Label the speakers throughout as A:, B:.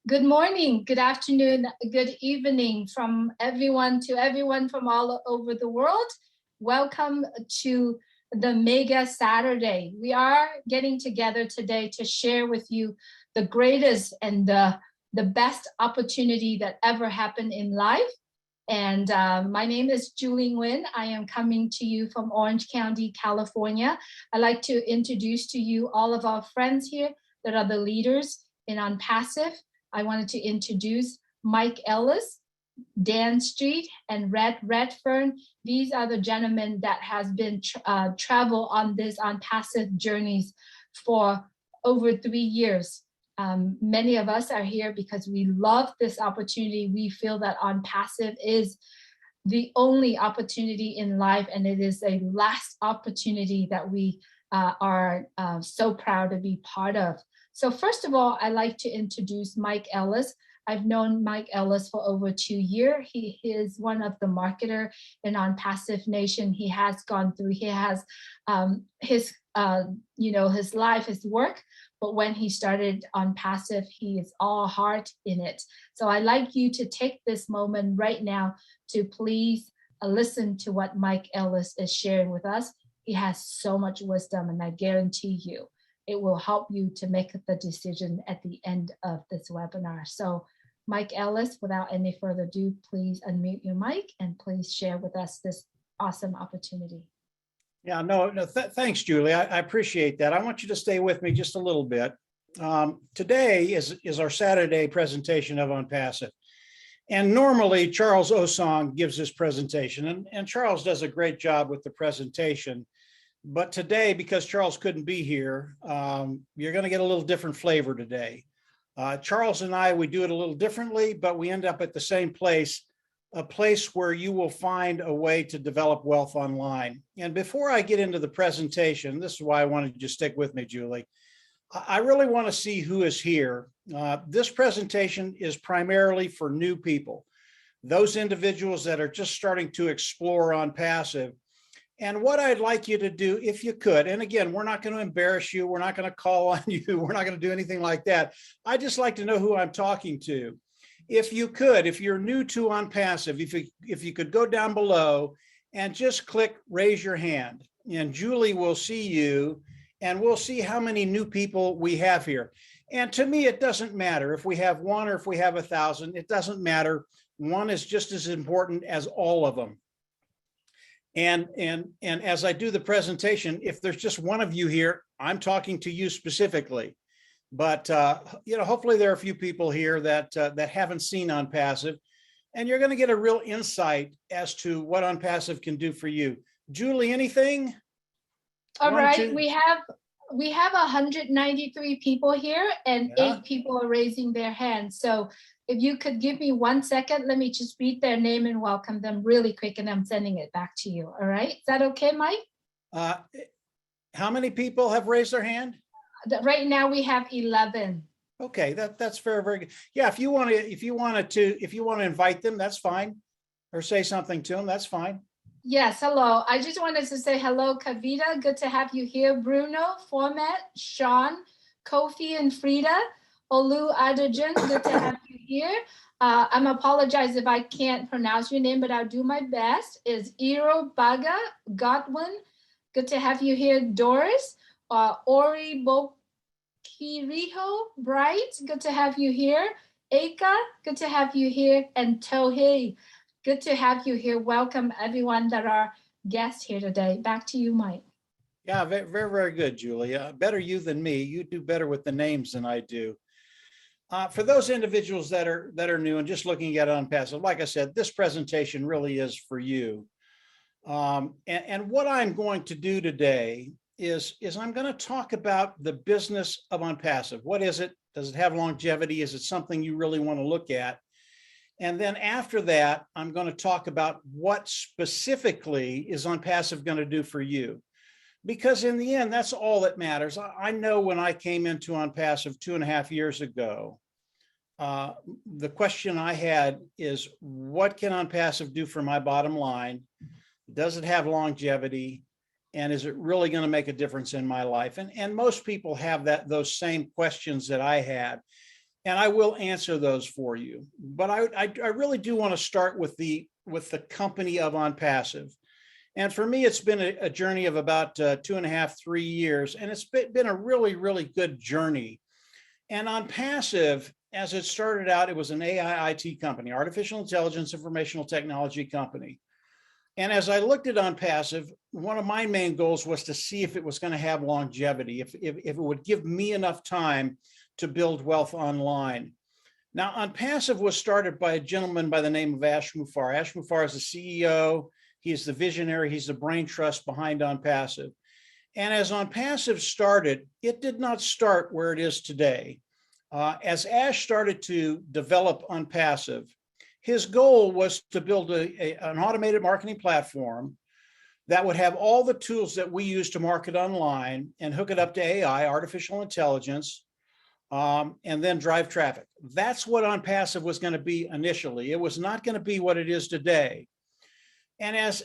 A: Good morning, good afternoon, good evening from everyone to everyone from all over the world. Welcome to the Mega Saturday. We are getting together today to share with you the greatest and the best opportunity that ever happened in life. And my name is Julie Nguyen. I am coming to you from Orange County, California. I'd like to introduce to you all of our friends here that are the leaders in ONPASSIVE. I wanted to introduce Mike Ellis, Dan Street, and Red Redfern. These are the gentlemen that has been travel on this ONPASSIVE journeys for over 3 years. Many of us are here because we love this opportunity. We feel that ONPASSIVE is the only opportunity in life, and it is a last opportunity that we are so proud to be part of. So first of all, I'd like to introduce Mike Ellis. I've known Mike Ellis for over 2 years. He is one of the marketer in ONPASSIVE Nation. He has gone through, he has his life, his work, but when he started ONPASSIVE, he is all heart in it. So I'd like you to take this moment right now to please listen to what Mike Ellis is sharing with us. He has so much wisdom, and I guarantee you, it will help you to make the decision at the end of this webinar. So Mike Ellis, without any further ado, please unmute your mic and please share with us this awesome opportunity.
B: Yeah, thanks, Julie. I appreciate that. I want you to stay with me just a little bit. Today is our Saturday presentation of ONPASSIVE. And normally Charles Osong gives this presentation, and Charles does a great job with the presentation. But today, because Charles couldn't be here, you're going to get a little different flavor today. Charles and I, we do it a little differently, but we end up at the same place, a place where you will find a way to develop wealth online. And before I get into the presentation, this is why I wanted you to stick with me, Julie. I really want to see who is here. This presentation is primarily for new people, those individuals that are just starting to explore ONPASSIVE. And what I'd like you to do, if you could, and again, we're not going to embarrass you. We're not going to call on you. We're not going to do anything like that. I'd just like to know who I'm talking to. If you could, if you're new to ONPASSIVE, if you could go down below and just click raise your hand, and Julie will see you, and we'll see how many new people we have here. And to me, it doesn't matter if we have one or if we have 1,000. It doesn't matter. One is just as important as all of them. And as I do the presentation, if there's just one of you here, I'm talking to you specifically. But hopefully there are a few people here that haven't seen ONPASSIVE, and you're going to get a real insight as to what ONPASSIVE can do for you. Julie, anything?
A: All right, we have 193 people here, and 8 people are raising their hands. So if you could give me 1 second, let me just read their name and welcome them really quick, and I'm sending it back to you. All right, is that okay, Mike?
B: How many people have raised their hand?
A: Right now we have 11. Okay,
B: that's very, very good. Yeah, if you want to invite them, that's fine, or say something to them, that's fine.
A: Yes, hello. I just wanted to say hello, Kavita. Good to have you here. Bruno, Format, Sean, Kofi, and Frida. Olu Adejan, good to have you here. I'm apologize if I can't pronounce your name, but I'll do my best. Is Iro Baga Godwin. Good to have you here. Doris, Ori Bokiriho Bright. Good to have you here. Eka, good to have you here. And Tohei, good to have you here. Welcome everyone that are guests here today. Back to you, Mike.
B: Yeah, very, very, very good, Julia. Better you than me. You do better with the names than I do. For those individuals that are new and just looking at ONPASSIVE, like I said, this presentation really is for you. And what I'm going to do today is I'm going to talk about the business of ONPASSIVE. What is it? Does it have longevity? Is it something you really want to look at? And then after that, I'm going to talk about what specifically is ONPASSIVE going to do for you. Because in the end, that's all that matters. I know when I came into ONPASSIVE 2.5 years ago, the question I had is, what can ONPASSIVE do for my bottom line? Does it have longevity? And is it really going to make a difference in my life? And most people have those same questions that I had. and I will answer those for you. But I really do want to start with the company of ONPASSIVE. And for me, it's been a journey of about 2.5, 3 years, and it's been a really, really good journey. And ONPASSIVE, as it started out, it was an AI IT company, artificial intelligence informational technology company. And as I looked at ONPASSIVE, one of my main goals was to see if it was going to have longevity, if it would give me enough time to build wealth online. Now, ONPASSIVE was started by a gentleman by the name of Ash Mufareh. Ash Mufareh is the CEO. He's the visionary. He's the brain trust behind ONPASSIVE. And as ONPASSIVE started, it did not start where it is today. As Ash started to develop ONPASSIVE, his goal was to build an automated marketing platform that would have all the tools that we use to market online and hook it up to AI, artificial intelligence, and then drive traffic. That's what ONPASSIVE was going to be initially. It was not going to be what it is today. And as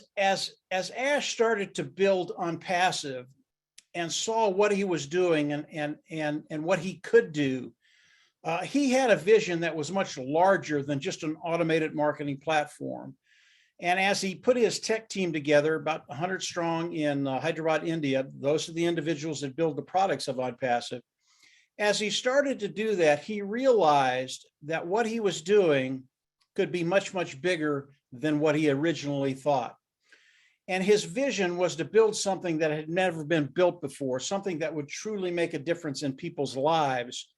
B: Ash started to build ONPASSIVE and saw what he was doing and what he could do, he had a vision that was much larger than just an automated marketing platform. And as he put his tech team together, about 100 strong in Hyderabad, India, those are the individuals that build the products of ONPASSIVE. As he started to do that, he realized that what he was doing could be much, much bigger than what he originally thought. And his vision was to build something that had never been built before, something that would truly make a difference in people's lives.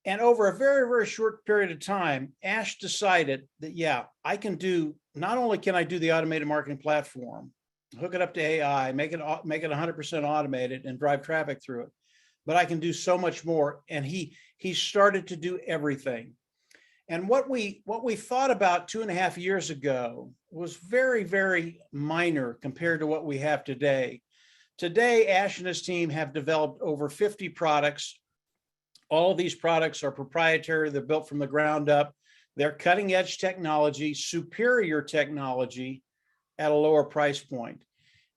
B: And over a very, very short period of time, Ash decided that, yeah, I can do, not only can I do the automated marketing platform, hook it up to AI, make it 100% automated and drive traffic through it, but I can do so much more. And he started to do everything. And what we thought about 2.5 years ago was very, very minor compared to what we have today. Today, Ash and his team have developed over 50 products. All of these products are proprietary. They're built from the ground up. They're cutting edge technology, superior technology at a lower price point.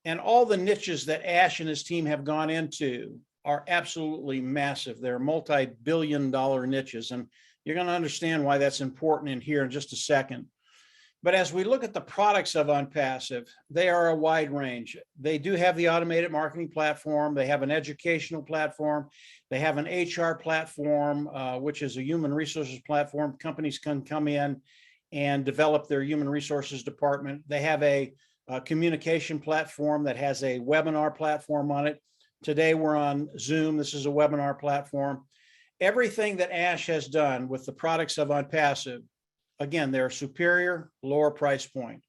B: And all the niches that Ash and his team have gone into are absolutely massive. They're multi-billion-dollar niches. And you're going to understand why that's important in here in just a second. But as we look at the products of ONPASSIVE, they are a wide range. They do have the automated marketing platform. They have an educational platform. They have an HR platform, which is a human resources platform. Companies can come in and develop their human resources department. They have a communication platform that has a webinar platform on it. Today we're on Zoom. This is a webinar platform. Everything that Ash has done with the products of ONPASSIVE, again, they're superior, lower price point.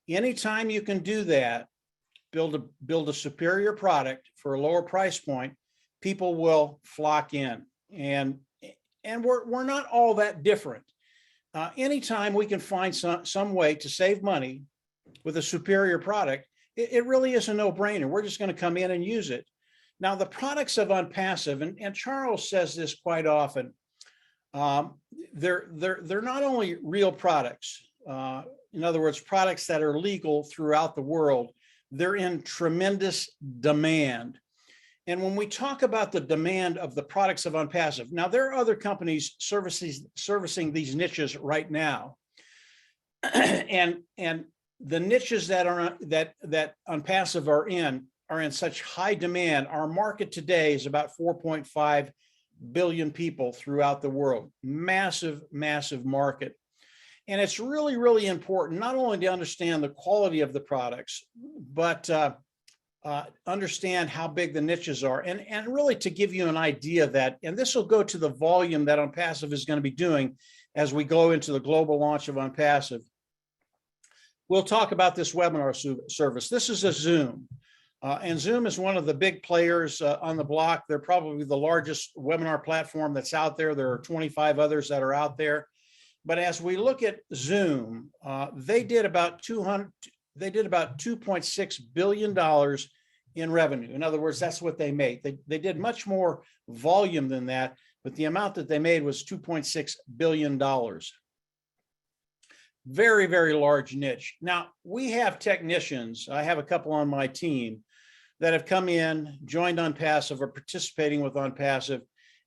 B: Anytime you can do that, build a superior product for a lower price point, people will flock in. And we're not all that different. Anytime we can find some way to save money with a superior product, it really is a no-brainer. We're just going to come in and use it. Now, the products of ONPASSIVE, and Charles says this quite often, they're not only real products. In other words, products that are legal throughout the world. They're in tremendous demand. And when we talk about the demand of the products of ONPASSIVE, now there are other companies servicing these niches right now, and the niches that ONPASSIVE are in such high demand. Our market today is about 4.5 billion people throughout the world. Massive, massive market. And it's really, really important not only to understand the quality of the products, but understand how big the niches are, and really to give you an idea that, and this will go to the volume that ONPASSIVE is going to be doing as we go into the global launch of ONPASSIVE. We'll talk about this webinar service. This is a Zoom. And Zoom is one of the big players on the block. They're probably the largest webinar platform that's out there. There are 25 others that are out there. But as we look at Zoom, they did about $2.6 billion in revenue. In other words, that's what they made. They did much more volume than that, but the amount that they made was $2.6 billion. Very, very large niche. Now, we have technicians. I have a couple on my team that have come in, joined ONPASSIVE, or participating with ONPASSIVE,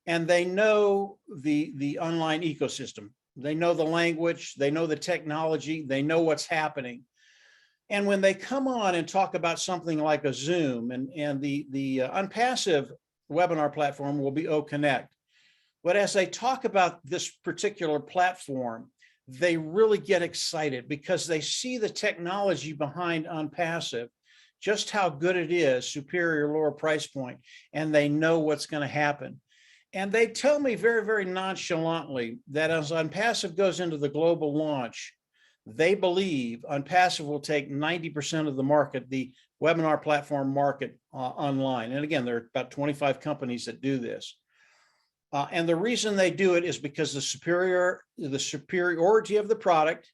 B: and they know the online ecosystem. They know the language, they know the technology, they know what's happening. And when they come on and talk about something like a Zoom, and the unpassive webinar platform will be OConnect. But as they talk about this particular platform, they really get excited because they see the technology behind unpassive, just how good it is, superior lower price point, and they know what's going to happen. And they tell me very, very nonchalantly that as unpassive goes into the global launch, they believe unpassive will take 90% of the market, the webinar platform market online. And again, there are about 25 companies that do this. And the reason they do it is because the superiority of the product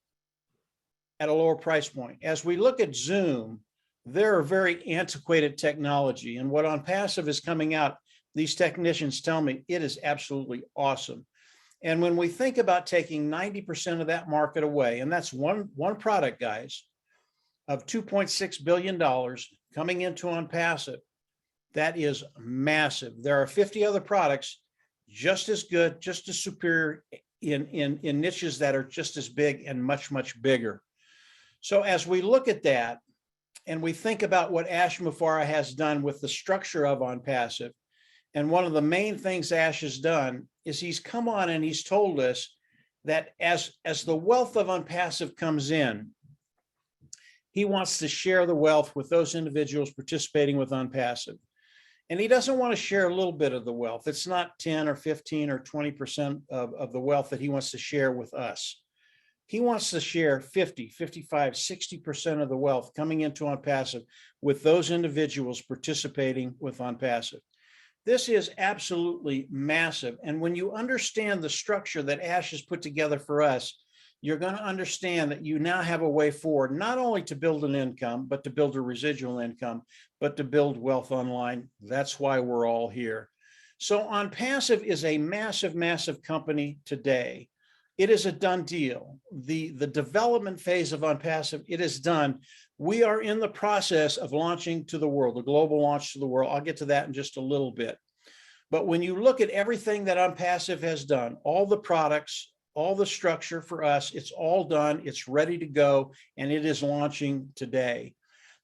B: at a lower price point. As we look at Zoom, they're a very antiquated technology. And what unpassive is coming out, these technicians tell me it is absolutely awesome. And when we think about taking 90% of that market away, and that's one product, guys, of $2.6 billion coming into unpassive, that is massive. There are 50 other products just as good, just as superior in niches that are just as big and much, much bigger. So as we look at that and we think about what Ash Mufareh has done with the structure of unpassive, and one of the main things Ash has done is he's come on and he's told us that as the wealth of unpassive comes in, he wants to share the wealth with those individuals participating with unpassive. And he doesn't want to share a little bit of the wealth. It's not 10 or 15 or 20% of the wealth that he wants to share with us. He wants to share 50, 55, 60% of the wealth coming into unpassive with those individuals participating with unpassive. This is absolutely massive. And when you understand the structure that Ash has put together for us, you're going to understand that you now have a way forward, not only to build an income, but to build a residual income, but to build wealth online. That's why we're all here. So unpassive is a massive, massive company today. It is a done deal. The development phase of unpassive, it is done. We are in the process of launching to the world, the global launch to the world. I'll get to that in just a little bit. But when you look at everything that unpassive has done, all the products, all the structure for us, it's all done, it's ready to go, and it is launching today.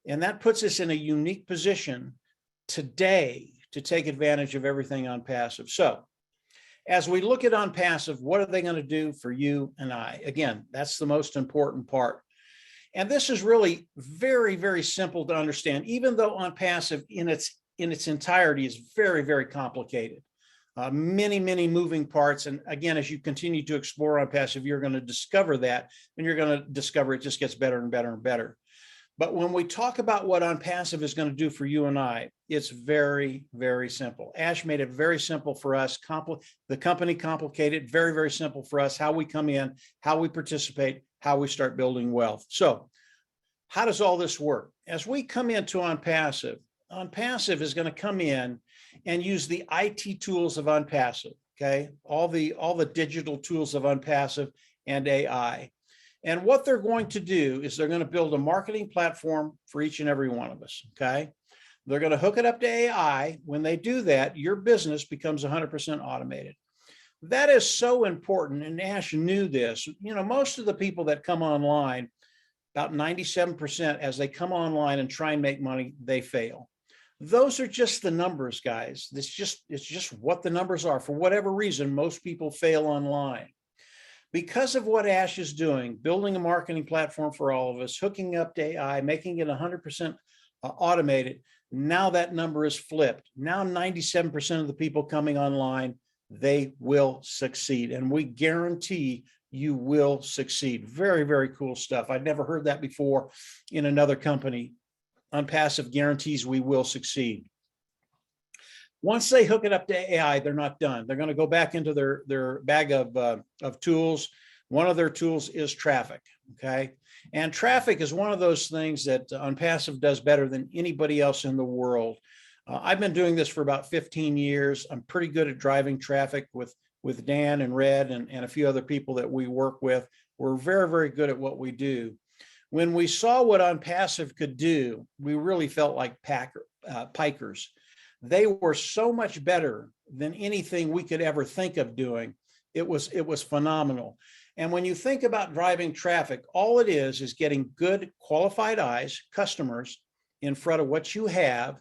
B: And that puts us in a unique position today to take advantage of everything unpassive. So as we look at unpassive, what are they going to do for you and I? Again, that's the most important part. And this is really very, very simple to understand, even though unpassive in its entirety is very, very complicated. Many, many moving parts. And again, as you continue to explore unpassive, you're going to discover that, and you're going to discover it just gets better and better and better. But when we talk about what unpassive is going to do for you and I, it's very, very simple. Ash made it very simple for us. The company complicated, very, very simple for us, how we come in, how we participate, how we start building wealth. So how does all this work? As we come into unpassive is going to come in and use the IT tools of unpassive, okay? All the digital tools of unpassive and AI. And what they're going to do is they're going to build a marketing platform for each and every one of us, okay? They're going to hook it up to AI. When they do that, your business becomes 100% automated. That is so important, and Ash knew this. You know, most of the people that come online, about 97%, as they come online and try and make money, they fail. Those are just the numbers, guys. It's just what the numbers are. For whatever reason, most people fail online. Because of what Ash is doing, building a marketing platform for all of us, hooking up to AI, making it 100% automated, now that number is flipped. Now 97% of the people coming online, they will succeed. And we guarantee you will succeed. Very, very cool stuff. I'd never heard that before in another company. Unpassive guarantees we will succeed. Once they hook it up to AI, they're not done. They're going to go back into their bag of tools. One of their tools is traffic, okay? And traffic is one of those things that unpassive does better than anybody else in the world. I've been doing this for about 15 years. I'm pretty good at driving traffic with Dan and Red and a few other people that we work with. We're very, very good at what we do. When we saw what unpassive could do, we really felt like pikers. They were so much better than anything we could ever think of doing. It was phenomenal. And when you think about driving traffic, all it is getting good qualified eyes, customers, in front of what you have,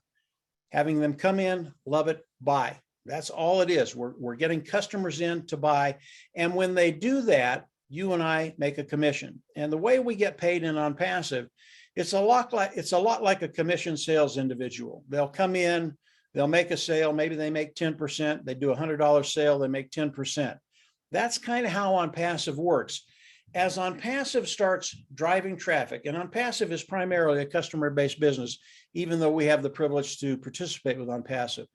B: having them come in, love it, buy. That's all it is. We're getting customers in to buy. And when they do that, you and I make a commission. And the way we get paid in ONPASSIVE, it's a lot like a commission sales individual. They'll come in, they'll make a sale, maybe they make 10%, they do a $100 sale, they make 10%. That's kind of how ONPASSIVE works. As ONPASSIVE starts driving traffic, and ONPASSIVE is primarily a customer-based business, even though we have the privilege to participate with ONPASSIVE,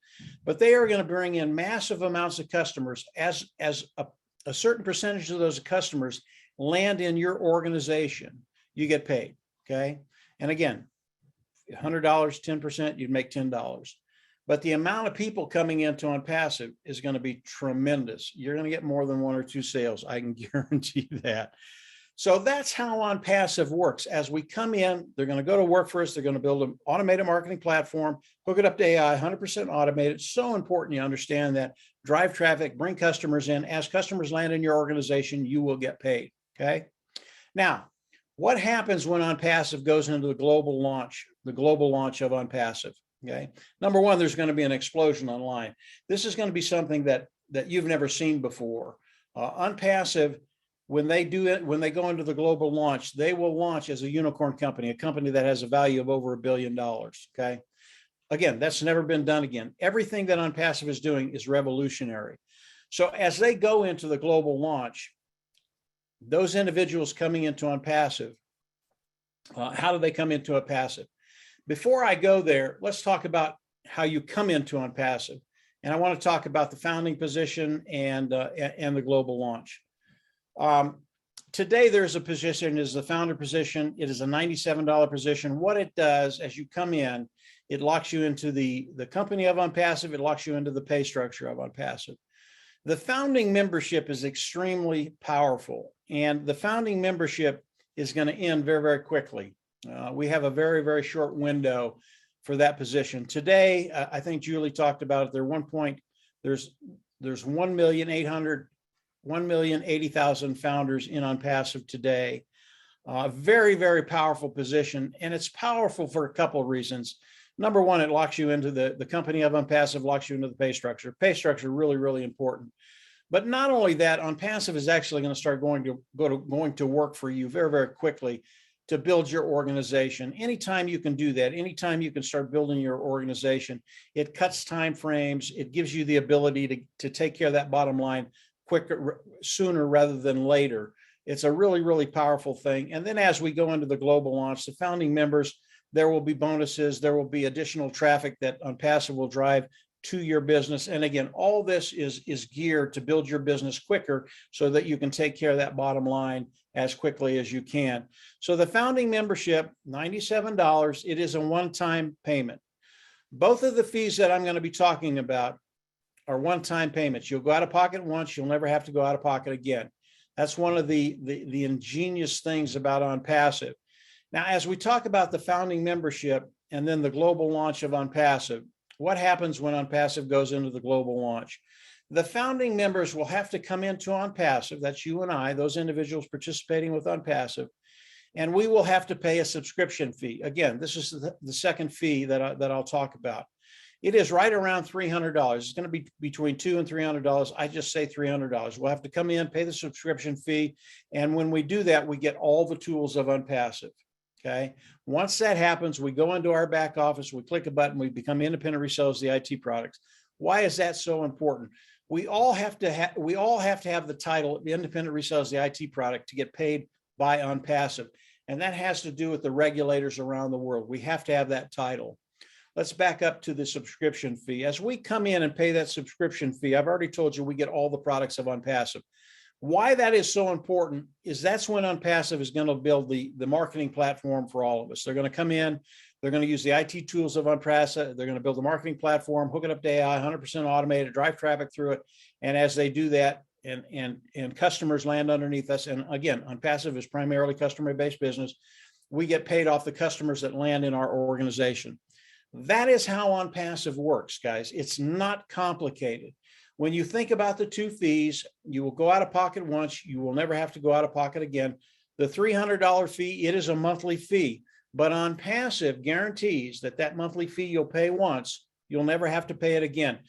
B: but they are going to bring in massive amounts of customers. As a certain percentage of those customers land in your organization, you get paid, okay? And again, $100, 10%, you'd make $10. But the amount of people coming into ONPASSIVE is going to be tremendous. You're going to get more than 1 or 2 sales. I can guarantee that. So that's how ONPASSIVE works. As we come in, they're going to go to work for us. They're going to build an automated marketing platform, hook it up to AI, 100% automated. It's so important you understand that. Drive traffic, bring customers in. As customers land in your organization, you will get paid, okay? Now, what happens when ONPASSIVE goes into the global launch of ONPASSIVE? Okay. Number one, there's going to be an explosion online. This is going to be something that you've never seen before. ONPASSIVE, when they go into the global launch, they will launch as a unicorn company, a company that has a value of over $1 billion. Okay. Again, that's never been done again. Everything that ONPASSIVE is doing is revolutionary. So as they go into the global launch, those individuals coming into ONPASSIVE, how do they come into ONPASSIVE? Before I go there, let's talk about how you come into ONPASSIVE. And I want to talk about the founding position and the global launch. Today, there's a position, is the founder position. It is a $97 position. What it does, as you come in, it locks you into the company of ONPASSIVE. It locks you into the pay structure of ONPASSIVE. The founding membership is extremely powerful, and the founding membership is going to end very, very quickly. We have a very, very short window for that position. Today, I think Julie talked about it. There's 1,080,000 founders in ONPASSIVE today. Very, very powerful position. And it's powerful for a couple of reasons. Number one, it locks you into the company of ONPASSIVE, locks you into the pay structure. Pay structure, really, really important. But not only that, ONPASSIVE is actually going to start going to work for you very, very quickly to build your organization. Anytime you can do that, anytime you can start building your organization, it cuts time frames. It gives you the ability to take care of that bottom line quicker, sooner rather than later. It's a really, really powerful thing. And then as we go into the global launch, the founding members, there will be bonuses. There will be additional traffic that ONPASSIVE will drive to your business. And again, all this is geared to build your business quicker so that you can take care of that bottom line as quickly as you can. So the founding membership, $97, it is a one-time payment. Both of the fees that I'm going to be talking about are one-time payments. You'll go out of pocket once, you'll never have to go out of pocket again. That's one of the ingenious things about ONPASSIVE. Now, as we talk about the founding membership and then the global launch of ONPASSIVE, what happens when ONPASSIVE goes into the global launch? The founding members will have to come into ONPASSIVE, that's you and I, those individuals participating with ONPASSIVE, and we will have to pay a subscription fee. Again, this is the second fee that I'll talk about. It is right around $300. It's going to be between $200 and $300. I just say $300. We'll have to come in, pay the subscription fee, and when we do that, we get all the tools of ONPASSIVE. Okay. Once that happens, we go into our back office, we click a button, we become independent resellers of the IT products. Why is that so important? We all have to have the title of the independent resellers of the IT product to get paid by ONPASSIVE. And that has to do with the regulators around the world. We have to have that title. Let's back up to the subscription fee. As we come in and pay that subscription fee, I've already told you we get all the products of ONPASSIVE. Why that is so important is that's when ONPASSIVE is going to build the marketing platform for all of us. They're going to come in, they're going to use the IT tools of ONPASSIVE, they're going to build the marketing platform, hook it up to AI, 100% automated, drive traffic through it. And as they do that, and customers land underneath us, and again, ONPASSIVE is primarily customer-based business, we get paid off the customers that land in our organization. That is how ONPASSIVE works, guys. It's not complicated. When you think about the two fees, you will go out of pocket once, you will never have to go out of pocket again. The $300 fee, it is a monthly fee, but ONPASSIVE guarantees that that monthly fee you'll pay once, you'll never have to pay it again.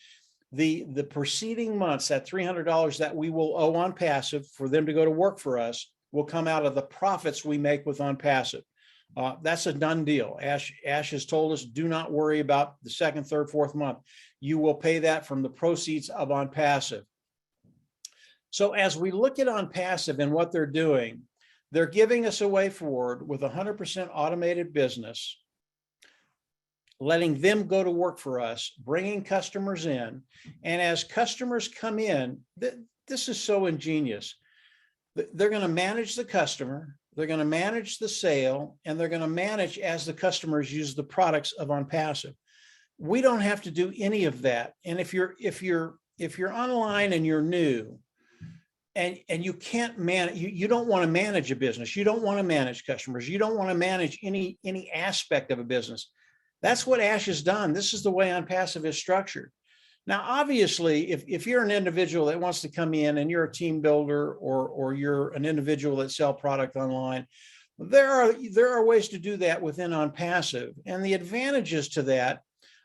B: The preceding months, that $300 that we will owe ONPASSIVE for them to go to work for us will come out of the profits we make with ONPASSIVE. That's a done deal. Ash has told us, do not worry about the second, third, fourth month. You will pay that from the proceeds of ONPASSIVE. So as we look at ONPASSIVE and what they're doing, they're giving us a way forward with 100% automated business, letting them go to work for us, bringing customers in. And as customers come in, this is so ingenious. They're going to manage the customer, they're going to manage the sale, and they're going to manage as the customers use the products of ONPASSIVE. We don't have to do any of that. And if you're online and you're new, and you can't manage, you don't want to manage a business, you don't want to manage customers, you don't want to manage any aspect of a business. That's what Ash has done. This is the way ONPASSIVE is structured. Now, obviously, if you're an individual that wants to come in and you're a team builder, or you're an individual that sell product online, there are ways to do that within ONPASSIVE. And the advantages to that,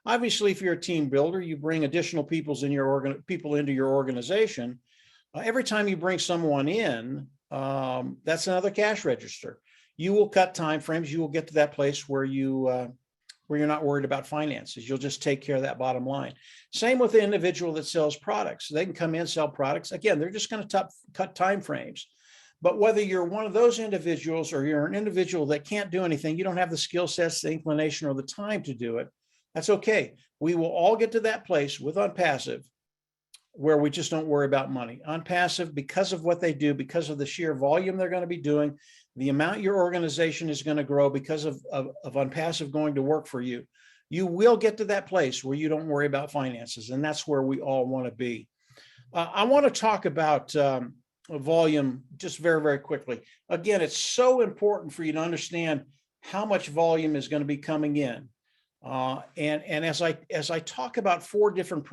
B: obviously, if you're a team builder, you bring additional people into your organization. Every time you bring someone in, that's another cash register. You will cut time frames. You will get to that place where you're not worried about finances. You'll just take care of that bottom line. Same with the individual that sells products. They can come in, sell products. Again, they're just going to cut time frames. But whether you're one of those individuals or you're an individual that can't do anything, you don't have the skill sets, the inclination, or the time to do it, that's okay. We will all get to that place with ONPASSIVE where we just don't worry about money. ONPASSIVE, because of what they do, because of the sheer volume they're going to be doing, the amount your organization is going to grow because of ONPASSIVE going to work for you, you will get to that place where you don't worry about finances. And that's where we all want to be. I want to talk about volume just very, very quickly. Again, it's so important for you to understand how much volume is going to be coming in. And as I talk about 4 different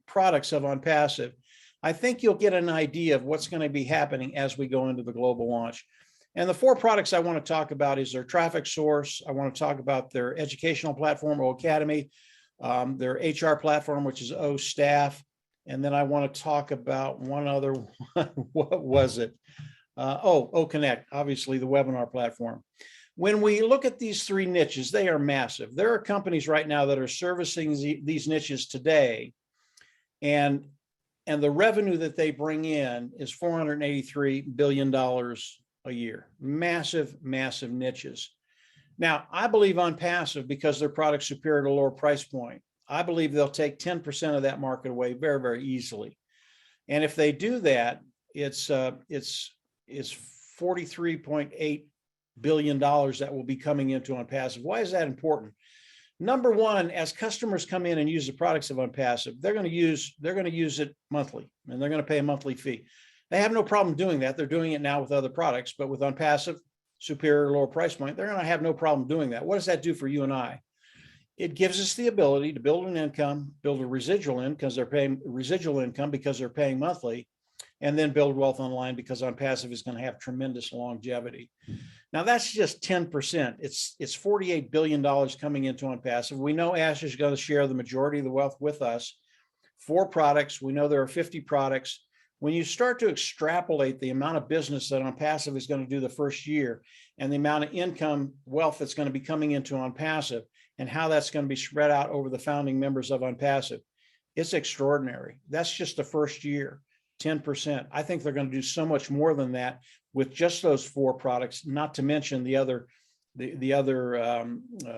B: products of ONPASSIVE, I think you'll get an idea of what's going to be happening as we go into the global launch. And the 4 products I want to talk about is their traffic source. I want to talk about their educational platform, O Academy, their HR platform, which is O Staff. And then I want to talk about one other one. What was it? O Connect, obviously the webinar platform. When we look at these 3 niches, they are massive. There are companies right now that are servicing these niches today. And the revenue that they bring in is $483 billion a year. Massive, massive niches. Now, I believe ONPASSIVE, because their product's superior to a lower price point, I believe they'll take 10% of that market away very, very easily. And if they do that, it's $43.8 billion that will be coming into ONPASSIVE. Why is that important? Number one, as customers come in and use the products of ONPASSIVE, they're going to use it monthly, and they're going to pay a monthly fee. They have no problem doing that. They're doing it now with other products, but with ONPASSIVE, superior lower price point, they're going to have no problem doing that. What does that do for you and I? It gives us the ability to build an income, build a residual income because they're paying monthly, and then build wealth online because ONPASSIVE is going to have tremendous longevity. Now that's just 10%. It's $48 billion coming into ONPASSIVE. We know Ash is going to share the majority of the wealth with us. 4 products. We know there are 50 products. When you start to extrapolate the amount of business that ONPASSIVE is going to do the first year and the amount of income wealth that's going to be coming into ONPASSIVE and how that's going to be spread out over the founding members of ONPASSIVE, it's extraordinary. That's just the first year, 10%. I think they're going to do so much more than that with just those 4 products, not to mention the other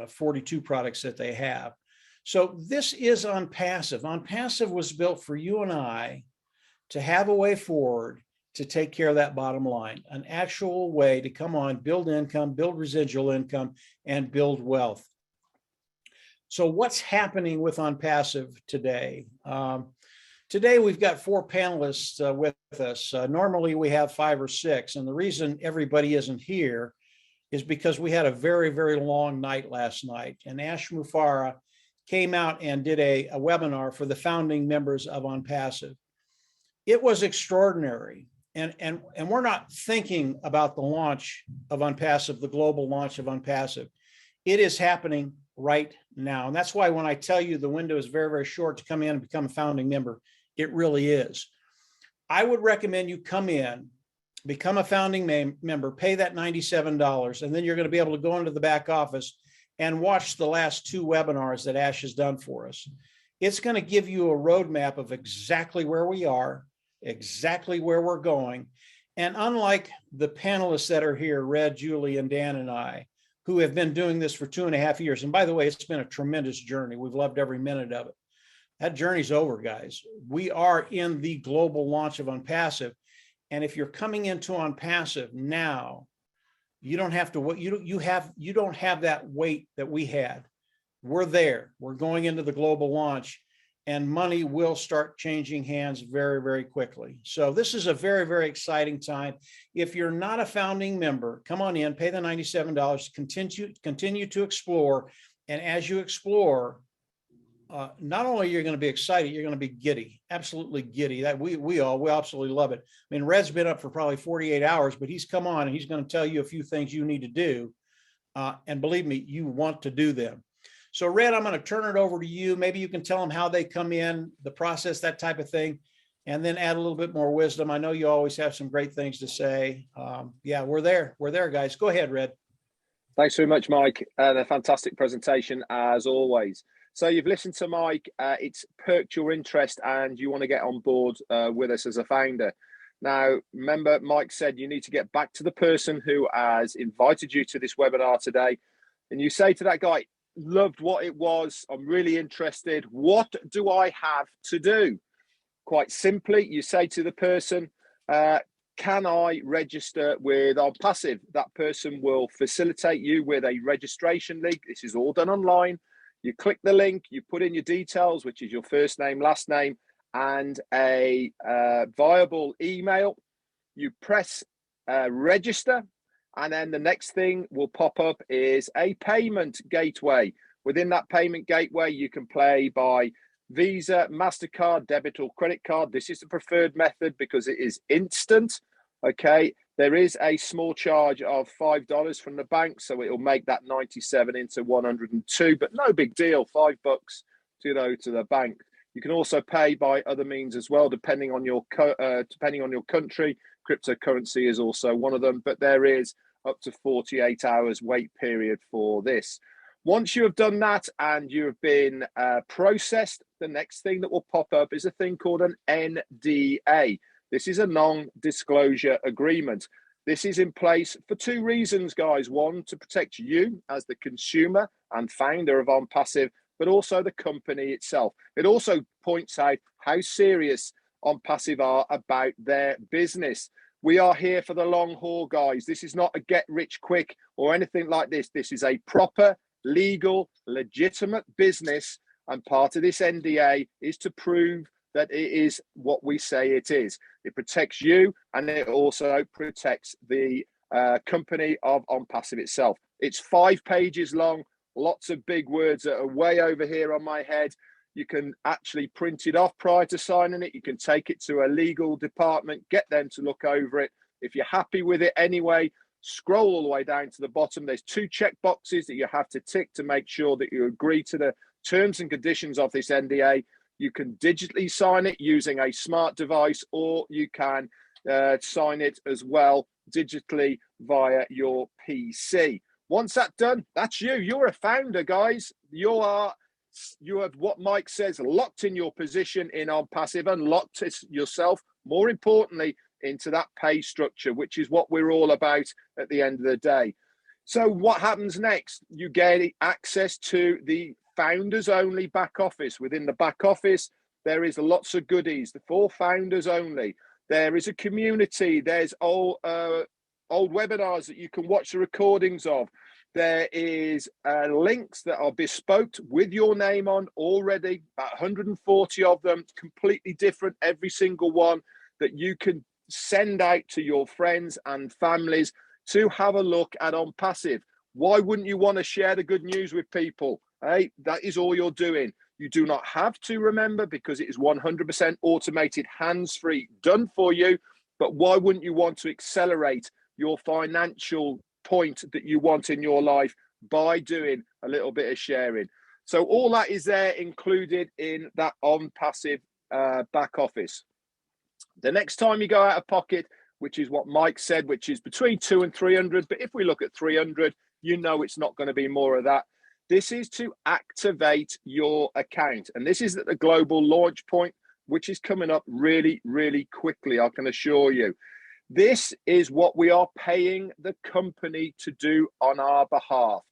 B: 42 products that they have. So this is ONPASSIVE. ONPASSIVE was built for you and I to have a way forward to take care of that bottom line, an actual way to come on, build income, build residual income, and build wealth. So what's happening with ONPASSIVE today? Today, we've got 4 panelists with us. Normally, we have 5 or 6. And the reason everybody isn't here is because we had a very, very long night last night. And Ash Mufareh came out and did a webinar for the founding members of ONPASSIVE. It was extraordinary. And we're not thinking about the launch of ONPASSIVE, the global launch of ONPASSIVE. It is happening right now. And that's why when I tell you the window is very, very short to come in and become a founding member, it really is. I would recommend you come in, become a founding member, pay that $97, and then you're going to be able to go into the back office and watch the last 2 webinars that Ash has done for us. It's going to give you a roadmap of exactly where we are, exactly where we're going. And unlike the panelists that are here, Red, Julie, and Dan and I, who have been doing this for 2.5 years, and by the way, it's been a tremendous journey. We've loved every minute of it. That journey's over, guys. We are in the global launch of ONPASSIVE. And if you're coming into ONPASSIVE now, you don't have to wait. You don't have that wait that we had. We're there. We're going into the global launch, and money will start changing hands very, very quickly. So this is a very, very exciting time. If you're not a founding member, come on in, pay the $97, continue to explore. And as you explore, not only are you going to be excited, you're going to be giddy, absolutely giddy. That we absolutely love it. I mean, Red's been up for probably 48 hours, but he's come on and he's going to tell you a few things you need to do. And believe me, you want to do them. So Red, I'm going to turn it over to you. Maybe you can tell them how they come in, the process, that type of thing, and then add a little bit more wisdom. I know you always have some great things to say. Yeah, we're there. We're there, guys. Go ahead, Red.
C: Thanks very much, Mike. A fantastic presentation as always. So you've listened to Mike, it's perked your interest and you want to get on board with us as a founder. Now, remember, Mike said you need to get back to the person who has invited you to this webinar today. And you say to that guy, loved what it was, I'm really interested. What do I have to do? Quite simply, you say to the person, can I register with ONPASSIVE? That person will facilitate you with a registration link. This is all done online. You click the link, you put in your details, which is your first name, last name, and a viable email. You press register, and then the next thing will pop up is a payment gateway. Within that payment gateway, you can pay by Visa, MasterCard, debit or credit card. This is the preferred method because it is instant. Okay, there is a small charge of $5 from the bank, so it'll make that 97 into 102, but no big deal, $5 to the bank. You can also pay by other means as well, depending on your country. Cryptocurrency is also one of them, but there is up to 48 hours wait period for this. Once you have done that and you have been processed, the next thing that will pop up is a thing called an NDA. This is a non-disclosure agreement. This is in place for 2 reasons, guys. One, to protect you as the consumer and founder of ONPASSIVE, but also the company itself. It also points out how serious ONPASSIVE are about their business. We are here for the long haul, guys. This is not a get rich quick or anything like this. This is a proper, legal, legitimate business. And part of this NDA is to prove that it is what we say it is. It protects you, and it also protects the company of ONPASSIVE itself. It's 5 pages long, lots of big words that are way over here on my head. You can actually print it off prior to signing it. You can take it to a legal department, get them to look over it. If you're happy with it anyway, scroll all the way down to the bottom. There's 2 check boxes that you have to tick to make sure that you agree to the terms and conditions of this NDA. You can digitally sign it using a smart device, or you can sign it as well digitally via your PC. Once that's done, that's you. You're a founder, guys. You have what Mike says, locked in your position in ONPASSIVE and locked yourself, more importantly, into that pay structure, which is what we're all about at the end of the day. So what happens next? You get access to the founders only back office. Within the back office, there is lots of goodies for founders only. There is a community. There's old webinars that you can watch the recordings of. There is links that are bespoke with your name on already, about 140 of them, completely different, every single one, that you can send out to your friends and families to have a look at ONPASSIVE. Why wouldn't you want to share the good news with people? Hey, that is all you're doing. You do not have to, remember, because it is 100% automated, hands-free, done for you. But why wouldn't you want to accelerate your financial point that you want in your life by doing a little bit of sharing? So all that is there included in that ONPASSIVE back office. The next time you go out of pocket, which is what Mike said, which is between 200 and 300, but if we look at 300, you know it's not going to be more of that. This is to activate your account. And this is at the global launch point, which is coming up really, really quickly, I can assure you. This is what we are paying the company to do on our behalf.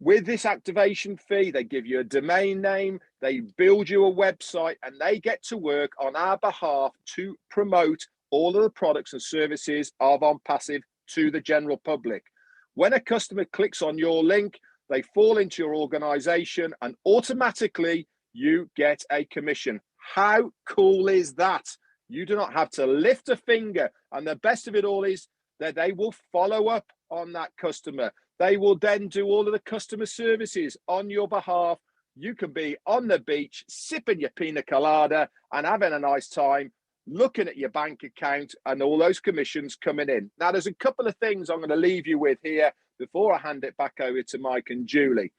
C: With this activation fee, they give you a domain name, they build you a website, and they get to work on our behalf to promote all of the products and services of ONPASSIVE to the general public. When a customer clicks on your link, they fall into your organization and automatically you get a commission. How cool is that? You do not have to lift a finger. And the best of it all is that they will follow up on that customer. They will then do all of the customer services on your behalf. You can be on the beach, sipping your pina colada and having a nice time, looking at your bank account and all those commissions coming in. Now, there's a couple of things I'm going to leave you with here before I hand it back over to Mike and Julie.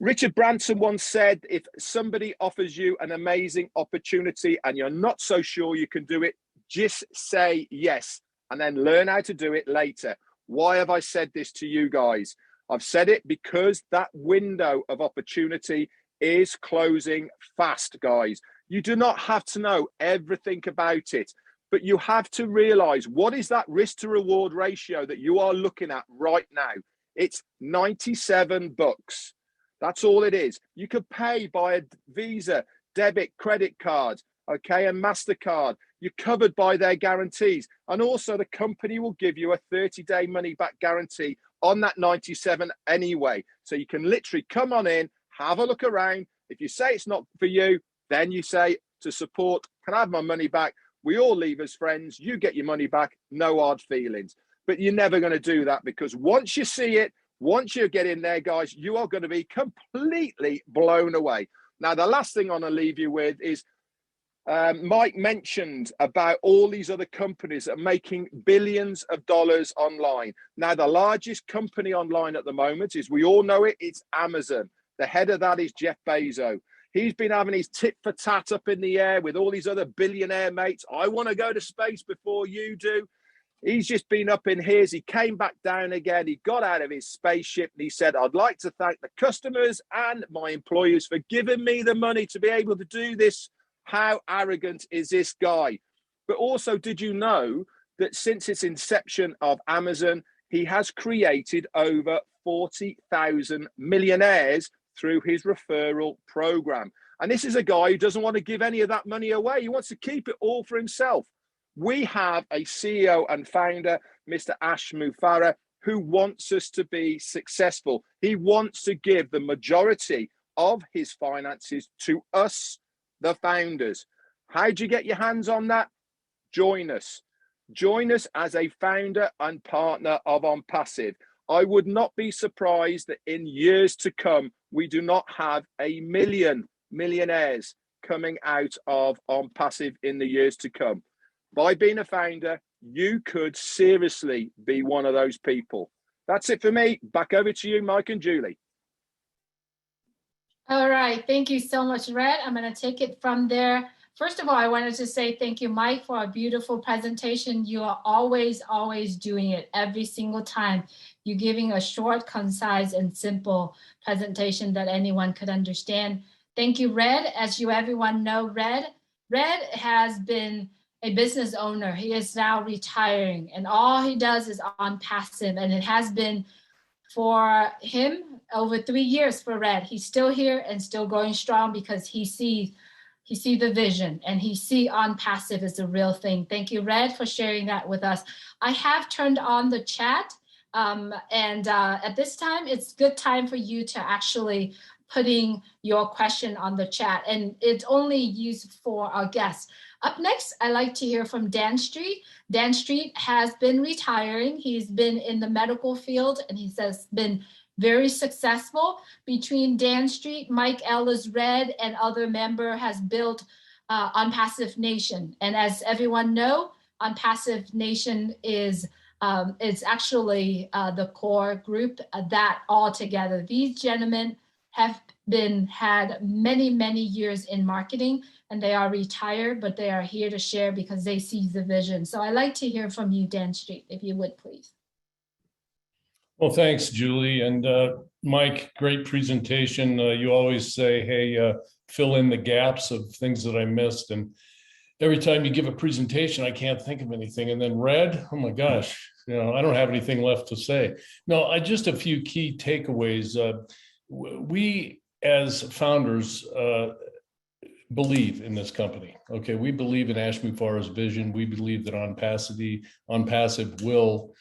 C: Richard Branson once said, if somebody offers you an amazing opportunity and you're not so sure you can do it, just say yes and then learn how to do it later. Why have I said this to you guys? I've said it because that window of opportunity is closing fast, guys. You do not have to know everything about it, but you have to realize what is that risk to reward ratio that you are looking at right now. It's 97 bucks. That's all it is. You could pay by a Visa, debit, credit card, okay, and MasterCard. You're covered by their guarantees. And also the company will give you a 30-day money-back guarantee on that 97 anyway. So you can literally come on in, have a look around. If you say it's not for you, then you say to support, can I have my money back? We all leave as friends. You get your money back, no hard feelings. But you're never going to do that because once you see it, once you get in there, guys, you are going to be completely blown away. Now, the last thing I'm going to leave you with is Mike mentioned about all these other companies that are making billions of dollars online. Now, the largest company online at the moment is, we all know it, it's Amazon. The head of that is Jeff Bezos. He's been having his tit for tat up in the air with all these other billionaire mates. I want to go to space before you do. He's just been up in his. He came back down again. He got out of his spaceship and he said, I'd like to thank the customers and my employers for giving me the money to be able to do this. How arrogant is this guy? But also, did you know that since its inception of Amazon, he has created over 40,000 millionaires through his referral program? And this is a guy who doesn't want to give any of that money away. He wants to keep it all for himself. We have a CEO and founder, Mr. Ash Mufareh, who wants us to be successful. He wants to give the majority of his finances to us, the founders. How do you get your hands on that? Join us. Join us as a founder and partner of ONPASSIVE. I would not be surprised that in years to come, we do not have a million millionaires coming out of ONPASSIVE in the years to come. By being a founder, you could seriously be one of those people. That's it for me. Back over to you, Mike and Julie.
A: All right. Thank you so much, Red. I'm going to take it from there. First of all, I wanted to say thank you, Mike, for a beautiful presentation. You are always, always doing it every single time. You're giving a short, concise, and simple presentation that anyone could understand. Thank you, Red. As you everyone know, Red has been a business owner. He is now retiring, and all he does is ONPASSIVE, and it has been for him over 3 years for Red. He's still here and still going strong because he sees the vision and he see ONPASSIVE as a real thing. Thank you, Red, for sharing that with us. I have turned on the chat, and at this time, it's good time for you to actually putting your question on the chat, and it's only used for our guests. Up next, I'd like to hear from Dan Street. Dan Street has been retiring. He's been in the medical field, and he has been very successful. Between Dan Street, Mike Ellis Red, and other member has built ONPASSIVE Nation. And as everyone know, ONPASSIVE Nation is it's actually the core group that all together. These gentlemen have had many years in marketing, and they are retired, but they are here to share because they see the vision. So I'd like to hear from you, Dan Street, if you would, please.
D: Well, thanks, Julie. And Mike, great presentation. You always say, hey, fill in the gaps of things that I missed. And every time you give a presentation, I can't think of anything. And then Red, oh my gosh, I don't have anything left to say. No, just a few key takeaways. We as founders believe in this company. Okay, we believe in Ashmi Farah's vision. We believe that ONPASSIVE will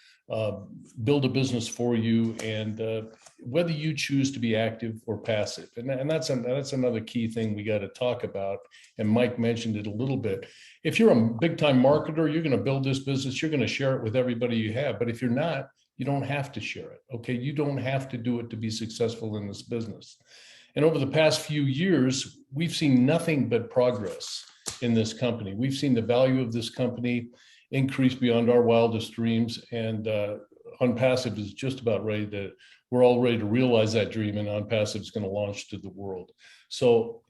D: build a business for you, and whether you choose to be active or passive. And that's another key thing we got to talk about. And Mike mentioned it a little bit. If you're a big time marketer, you're going to build this business, you're going to share it with everybody you have. But if you're not, you don't have to share it. Okay, you don't have to do it to be successful in this business. And over the past few years, we've seen nothing but progress in this company. We've seen the value of this company increase beyond our wildest dreams, and ONPASSIVE is just about we're all ready to realize that dream, and ONPASSIVE is going to launch to the world. So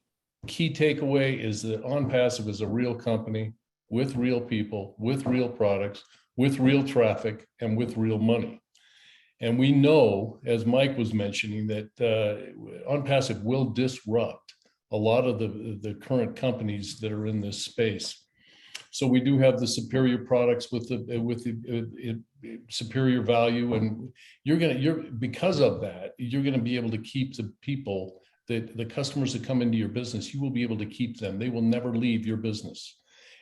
D: key takeaway is that ONPASSIVE is a real company with real people, with real products, with real traffic, and with real money. And we know, as Mike was mentioning, that ONPASSIVE will disrupt a lot of the current companies that are in this space. So we do have the superior products with the superior value, and because of that, you're gonna be able to keep the people, the customers that come into your business. You will be able to keep them. They will never leave your business,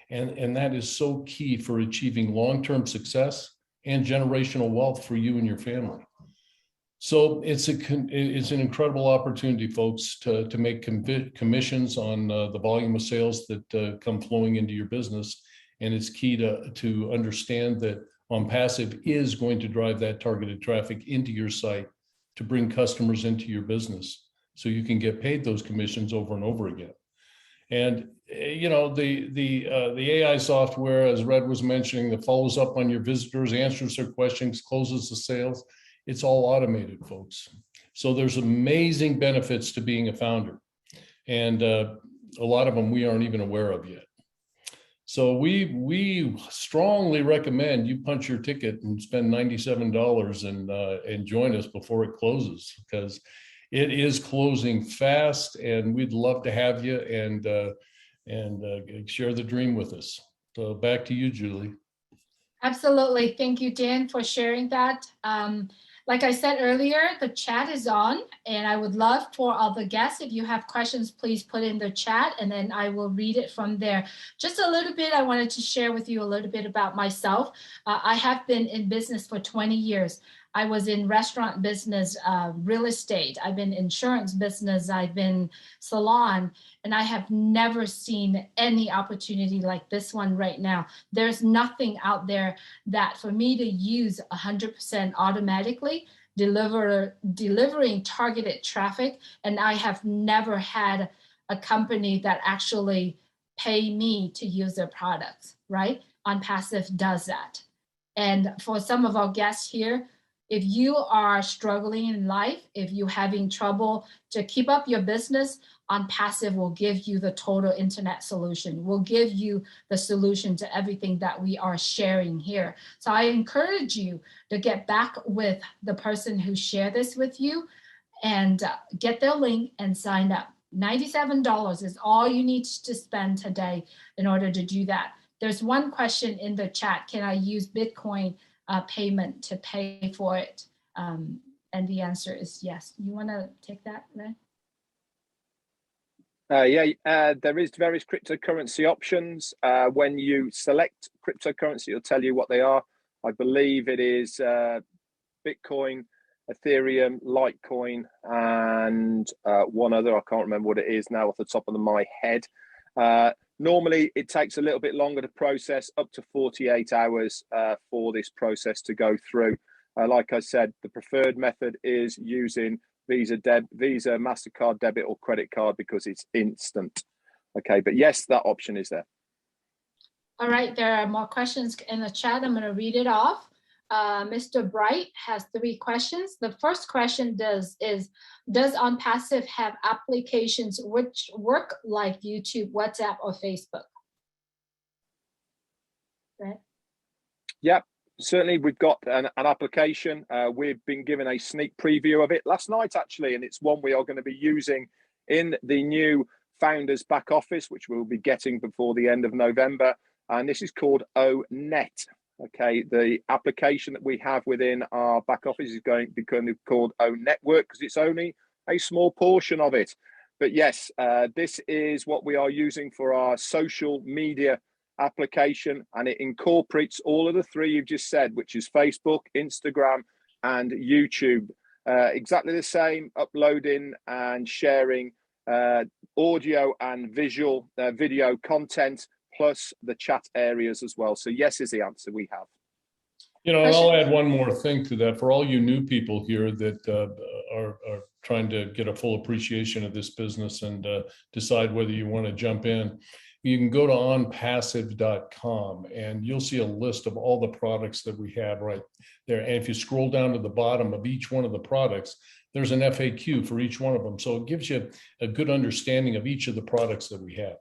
D: and that is so key for achieving long-term success and generational wealth for you and your family. So it's an incredible opportunity, folks, to make commissions on the volume of sales that come flowing into your business. And it's key to understand that ONPASSIVE is going to drive that targeted traffic into your site to bring customers into your business so you can get paid those commissions over and over again. And the AI software, as Red was mentioning, that follows up on your visitors, answers their questions, closes the sales. It's all automated, folks. So there's amazing benefits to being a founder. And a lot of them we aren't even aware of yet. So we strongly recommend you punch your ticket and spend $97 and join us before it closes, because it is closing fast, and we'd love to have you and share the dream with us. So back to you, Julie.
A: Absolutely. Thank you, Dan, for sharing that. Like I said earlier, the chat is on, and I would love for all the guests, if you have questions, please put in the chat, and then I will read it from there. Just a little bit, I wanted to share with you a little bit about myself. I have been in business for 20 years. I was in restaurant business, real estate. I've been insurance business. I've been salon, and I have never seen any opportunity like this one right now. There's nothing out there that for me to use 100% automatically, delivering targeted traffic. And I have never had a company that actually pay me to use their products, right? ONPASSIVE does that. And for some of our guests here, if you are struggling in life, if you're having trouble to keep up your business, ONPASSIVE will give you the total internet solution, will give you the solution to everything that we are sharing here. So I encourage you to get back with the person who shared this with you and get their link and sign up. $97 is all you need to spend today in order to do that. There's one question in the chat: can I use Bitcoin payment to pay for it? And the answer is yes. You want to take that, Ren?
C: There is various cryptocurrency options. When you select cryptocurrency, it'll tell you what they are. I believe it is Bitcoin, Ethereum, Litecoin, and one other. I can't remember what it is now off the top of my head. Normally, it takes a little bit longer to process, up to 48 hours for this process to go through. Like I said, the preferred method is using Visa, MasterCard, debit or credit card because it's instant. Okay, but yes, that option is there.
A: All right, there are more questions in the chat. I'm going to read it off. Mr. Bright has 3 questions. The first question does ONPASSIVE have applications which work like YouTube, WhatsApp, or Facebook? Right.
C: Yep, certainly we've got an application. We've been given a sneak preview of it last night, actually, and it's one we are going to be using in the new Founders back office, which we'll be getting before the end of November. And this is called ONET. Okay, the application that we have within our back office is going to be called ONetwork because it's only a small portion of it. But yes, this is what we are using for our social media application, and it incorporates all of the 3 you've just said, which is Facebook, Instagram, and YouTube. Exactly the same, uploading and sharing audio and visual video content, plus the chat areas as well. So yes is the answer we have.
D: You know, and I'll add one more thing to that for all you new people here that are trying to get a full appreciation of this business and decide whether you want to jump in. You can go to onpassive.com and you'll see a list of all the products that we have right there. And if you scroll down to the bottom of each one of the products, there's an FAQ for each one of them. So it gives you a good understanding of each of the products that we have.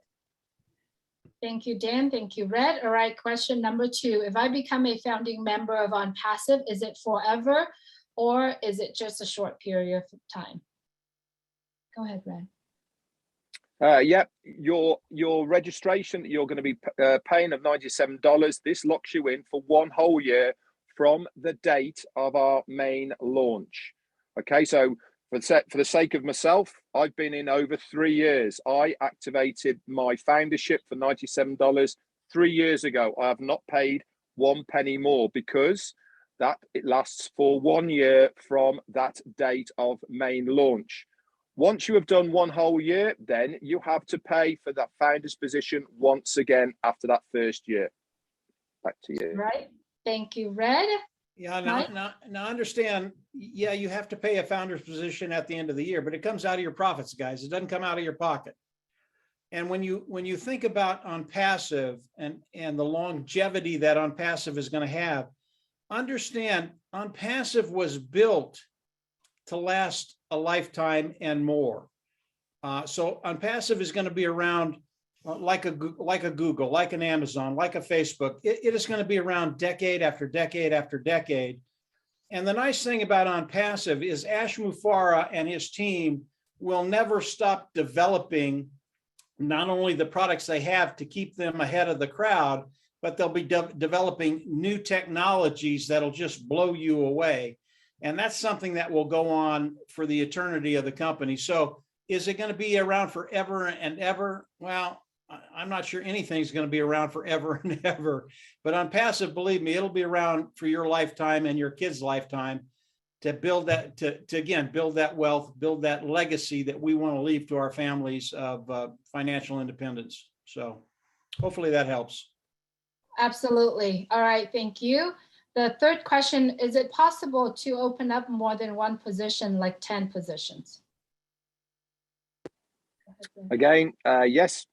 A: Thank you, Dan. Thank you, Red. All right, question number 2. If I become a founding member of ONPASSIVE, is it forever or is it just a short period of time? Go ahead, Red.
C: Yep, your registration that you're going to be paying of $97, this locks you in for 1 whole year from the date of our main launch. Okay, so for the sake of myself, I've been in over 3 years. I activated my foundership for $97 3 years ago. I have not paid 1 penny more because that it lasts for 1 year from that date of main launch. Once you have done 1 whole year, then you have to pay for that founder's position once again after that first year. Back to you.
A: Right. Thank you, Red.
B: Yeah, now understand, yeah, you have to pay a founder's position at the end of the year, but it comes out of your profits, guys. It doesn't come out of your pocket. And when you think about ONPASSIVE and the longevity that ONPASSIVE is going to have, understand ONPASSIVE was built to last a lifetime and more. So ONPASSIVE is going to be around like a Google, like an Amazon, like a Facebook. It is going to be around decade after decade after decade. And the nice thing about ONPASSIVE is Ash Mufareh and his team will never stop developing not only the products they have to keep them ahead of the crowd, but they'll be developing new technologies that'll just blow you away. And that's something that will go on for the eternity of the company. So is it going to be around forever and ever? Well, I'm not sure anything's going to be around forever and ever, but ONPASSIVE, believe me, it'll be around for your lifetime and your kids' lifetime to build that, to again, build that wealth, build that legacy that we want to leave to our families of financial independence. So hopefully that helps.
A: Absolutely. All right. Thank you. The third question, is it possible to open up more than 1 position, like 10 positions?
C: Again, yes.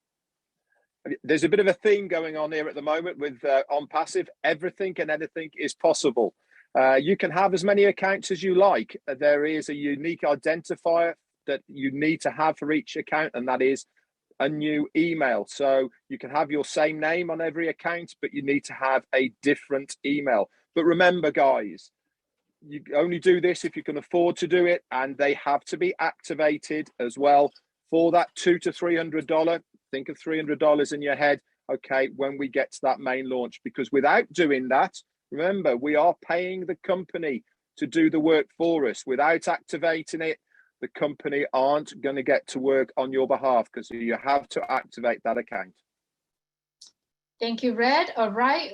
C: There's a bit of a theme going on here at the moment with ONPASSIVE. Everything and anything is possible. You can have as many accounts as you like. There is a unique identifier that you need to have for each account, and that is a new email. So you can have your same name on every account, but you need to have a different email. But remember, guys, you only do this if you can afford to do it, and they have to be activated as well for that $200 to $300. Think of $300 in your head, okay, when we get to that main launch, because without doing that, remember, we are paying the company to do the work for us. Without activating it, the company aren't going to get to work on your behalf because you have to activate that account.
A: Thank you, Red. All right.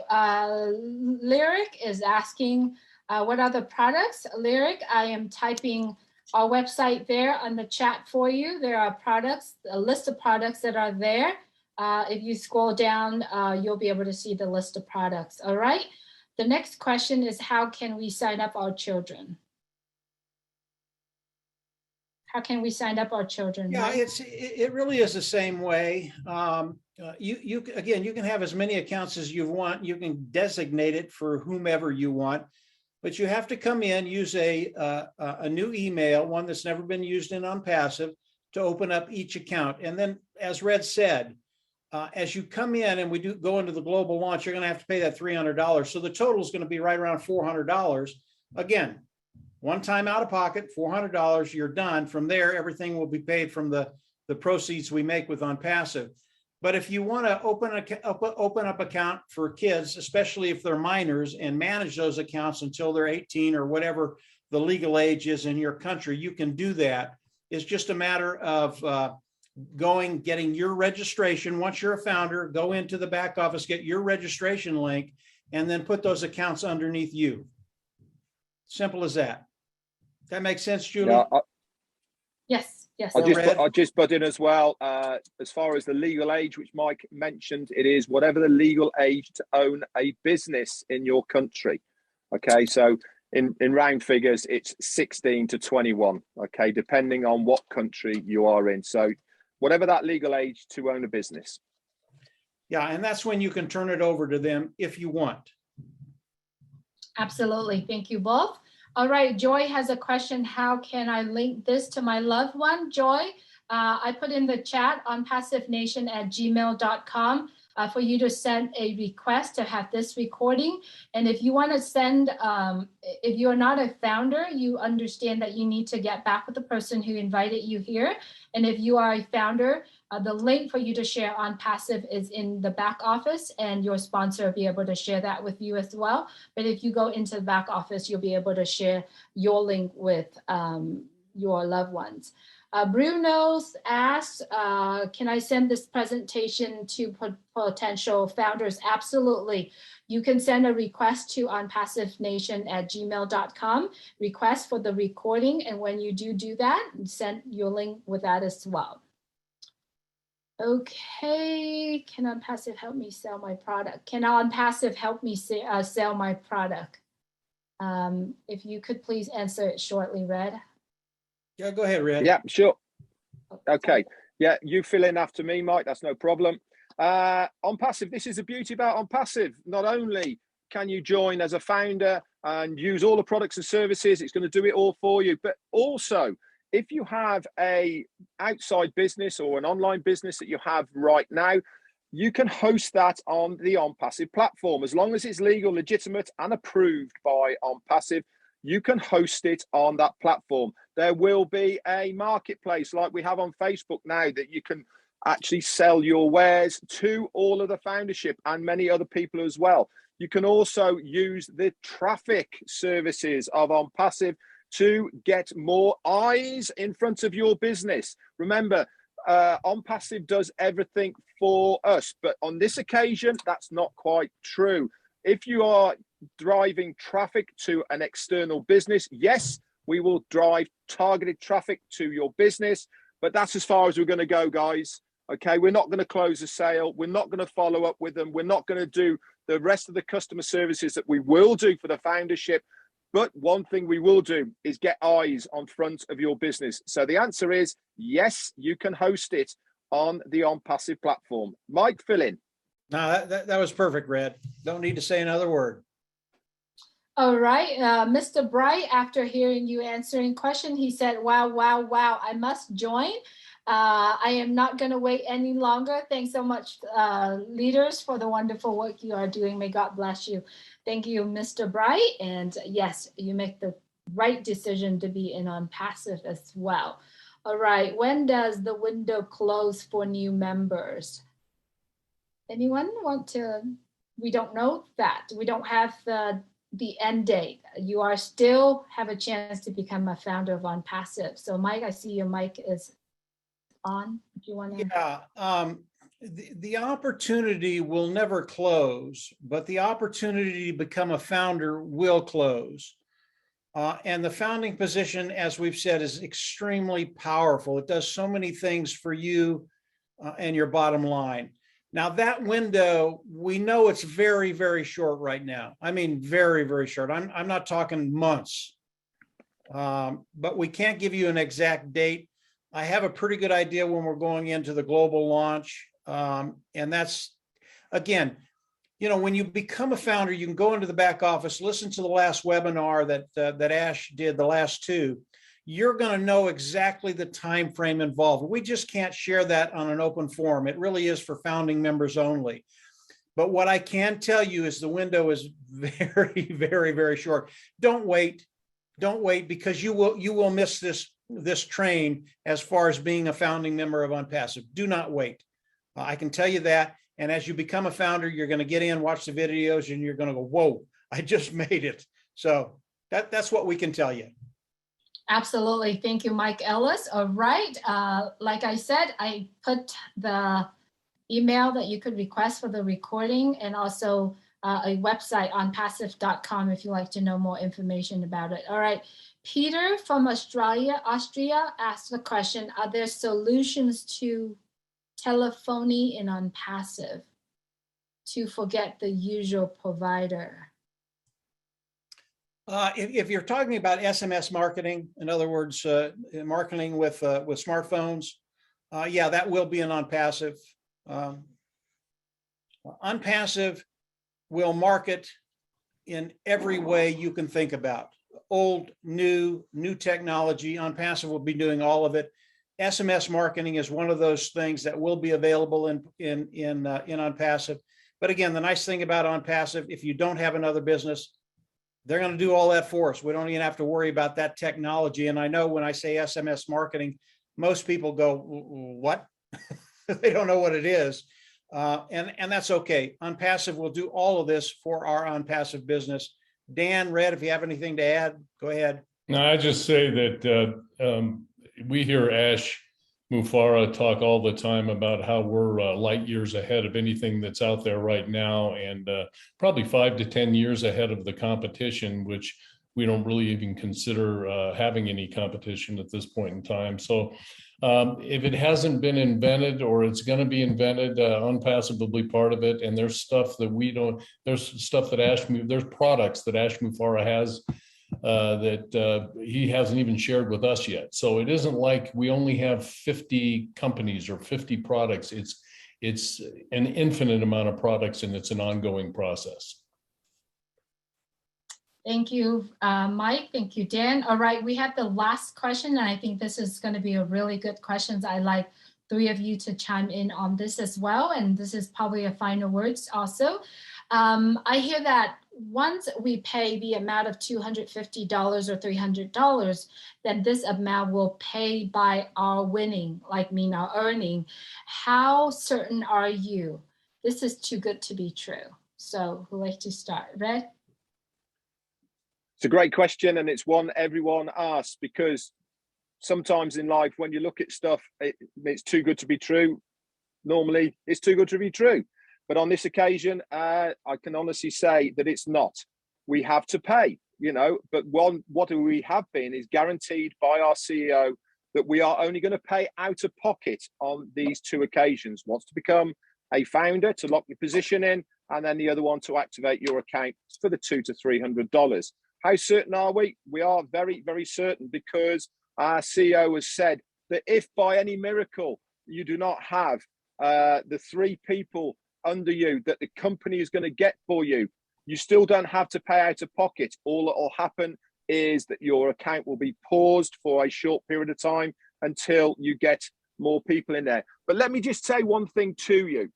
A: Lyric is asking, what are the products? Lyric, I am typing our website there on the chat for you. There are products, a list of products that are there. If you scroll down, you'll be able to see the list of products. All right. The next question is, how can we sign up our children? How can we sign up our children?
B: Yeah, it really is the same way. You again, you can have as many accounts as you want. You can designate it for whomever you want, but you have to come in, use a new email, one that's never been used in ONPASSIVE, to open up each account. And then, as Red said, as you come in and we do go into the global launch, you're going to have to pay that $300. So the total is going to be right around $400. Again, one time out of pocket, $400, you're done. From there, everything will be paid from the proceeds we make with ONPASSIVE. But if you want to open up account for kids, especially if they're minors, and manage those accounts until they're 18 or whatever the legal age is in your country, you can do that. It's just a matter of getting your registration. Once you're a founder, go into the back office, get your registration link, and then put those accounts underneath you. Simple as that. That makes sense, Julie?
C: Yeah,
A: Yes.
C: I just put in as well, as far as the legal age, which Mike mentioned, it is whatever the legal age to own a business in your country. Okay, so in round figures, it's 16 to 21, okay, depending on what country you are in. So whatever that legal age to own a business.
B: Yeah, and that's when you can turn it over to them if you want.
A: Absolutely. Thank you both. All right. Joy has a question. How can I link this to my loved one? Joy, I put in the chat on passivenation@gmail.com for you to send a request to have this recording. And if you want to send, if you're not a founder, you understand that you need to get back with the person who invited you here. And if you are a founder, the link for you to share ONPASSIVE is in the back office, and your sponsor will be able to share that with you as well. But if you go into the back office, you'll be able to share your link with your loved ones. Bruno's asked, can I send this presentation to potential founders? Absolutely. You can send a request to onpassivenation@gmail.com, request for the recording. And when you do that, send your link with that as well. Okay, can ONPASSIVE help me sell my product? Can ONPASSIVE help me sell my product? If you could please answer it shortly, Red.
B: Yeah, go ahead, Red.
C: Yeah, sure. Okay. Yeah, you fill in after me, Mike. That's no problem. ONPASSIVE, this is the beauty about ONPASSIVE. Not only can you join as a founder and use all the products and services, it's going to do it all for you, but also if you have a outside business or an online business that you have right now, you can host that on the ONPASSIVE platform. As long as it's legal, legitimate, and approved by ONPASSIVE, you can host it on that platform. There will be a marketplace like we have on Facebook now that you can actually sell your wares to all of the foundership and many other people as well. You can also use the traffic services of ONPASSIVE to get more eyes in front of your business. Remember, ONPASSIVE does everything for us, but on this occasion, that's not quite true. If you are driving traffic to an external business, yes, we will drive targeted traffic to your business, but that's as far as we're going to go, guys. Okay, we're not going to close a sale. We're not going to follow up with them. We're not going to do the rest of the customer services that we will do for the foundership. But one thing we will do is get eyes on front of your business. So the answer is yes, you can host it on the ONPASSIVE platform. Mike, fill in.
B: No, that was perfect, Red. Don't need to say another word.
A: All right, Mr. Bright, after hearing you answering question, he said, wow, I must join. I am not going to wait any longer. Thanks so much, leaders, for the wonderful work you are doing. May God bless you. Thank you, Mr. Bright. And yes, you make the right decision to be in ONPASSIVE as well. All right, when does the window close for new members? Anyone want to? We don't know that. We don't have the end date. You are still have a chance to become a founder of ONPASSIVE. So Mike, I see your mic is on. Do you want to?
B: Yeah, the opportunity will never close, but the opportunity to become a founder will close. And the founding position, as we've said, is extremely powerful. It does so many things for you and your bottom line. Now that window, we know it's very, very short right now. I mean, very, very short. I'm not talking months, but we can't give you an exact date. I have a pretty good idea when we're going into the global launch. And that's, again, you know, when you become a founder, you can go into the back office, listen to the last webinar that Ash did, the last two. You're going to know exactly the time frame involved. We just can't share that on an open forum. It really is for founding members only. But what I can tell you is the window is very, very, very short. Don't wait. Don't wait, because you will miss this train as far as being a founding member of ONPASSIVE. Do not wait. I can tell you that. And as you become a founder, you're going to get in, watch the videos, and you're going to go, whoa, I just made it. So that's what we can tell you.
A: Absolutely. Thank you, Mike Ellis. All right. Like I said, I put the email that you could request for the recording, and also a website on onpassive.com if you'd like to know more information about it. All right. Peter from Austria asked the question, are there solutions to telephony in ONPASSIVE to forget the usual provider?
B: If you're talking about SMS marketing, in other words, marketing with smartphones, yeah, that will be an ONPASSIVE. ONPASSIVE will market in every way you can think about. Old, new technology. ONPASSIVE will be doing all of it. SMS marketing is one of those things that will be available in ONPASSIVE. But again, the nice thing about ONPASSIVE, if you don't have another business, they're going to do all that for us. We don't even have to worry about that technology. And I know when I say SMS marketing, most people go, what? They don't know what it is. And that's okay. ONPASSIVE will do all of this for our ONPASSIVE business. Dan, Red, if you have anything to add, go ahead.
D: No, I just say that we hear Ash Mufareh talk all the time about how we're light years ahead of anything that's out there right now, and probably 5 to 10 years ahead of the competition, which we don't really even consider having any competition at this point in time. So if it hasn't been invented, or it's going to be invented, ONPASSIVE will be part of it. And there's stuff that we don't, there's stuff that there's products that Ash Mufareh has that he hasn't even shared with us yet. So it isn't like we only have 50 companies or 50 products. It's an infinite amount of products, and it's an ongoing process.
A: Thank you, Mike. Thank you, Dan. All right, we have the last question, and I think this is going to be a really good question. I'd like 3 of you to chime in on this as well, and this is probably a final words also. I hear that once we pay the amount of $250 or $300, then this amount will pay by our winning, like mean our earning. How certain are you? This is too good to be true. So who'd like to start? Red?
C: It's a great question, and it's one everyone asks, because sometimes in life, when you look at stuff, it's too good to be true. Normally, it's too good to be true. But on this occasion, I can honestly say that it's not. We have to pay, but what we have been is guaranteed by our CEO that we are only going to pay out of pocket on these 2 occasions. Once to become a founder, to lock your position in, and then the other one to activate your account for the $200 to $300. How certain are we? We are very, very certain, because our CEO has said that if by any miracle you do not have the 3 people under you that the company is going to get for you, you still don't have to pay out of pocket. All that will happen is that your account will be paused for a short period of time until you get more people in there. But let me just say one thing to you.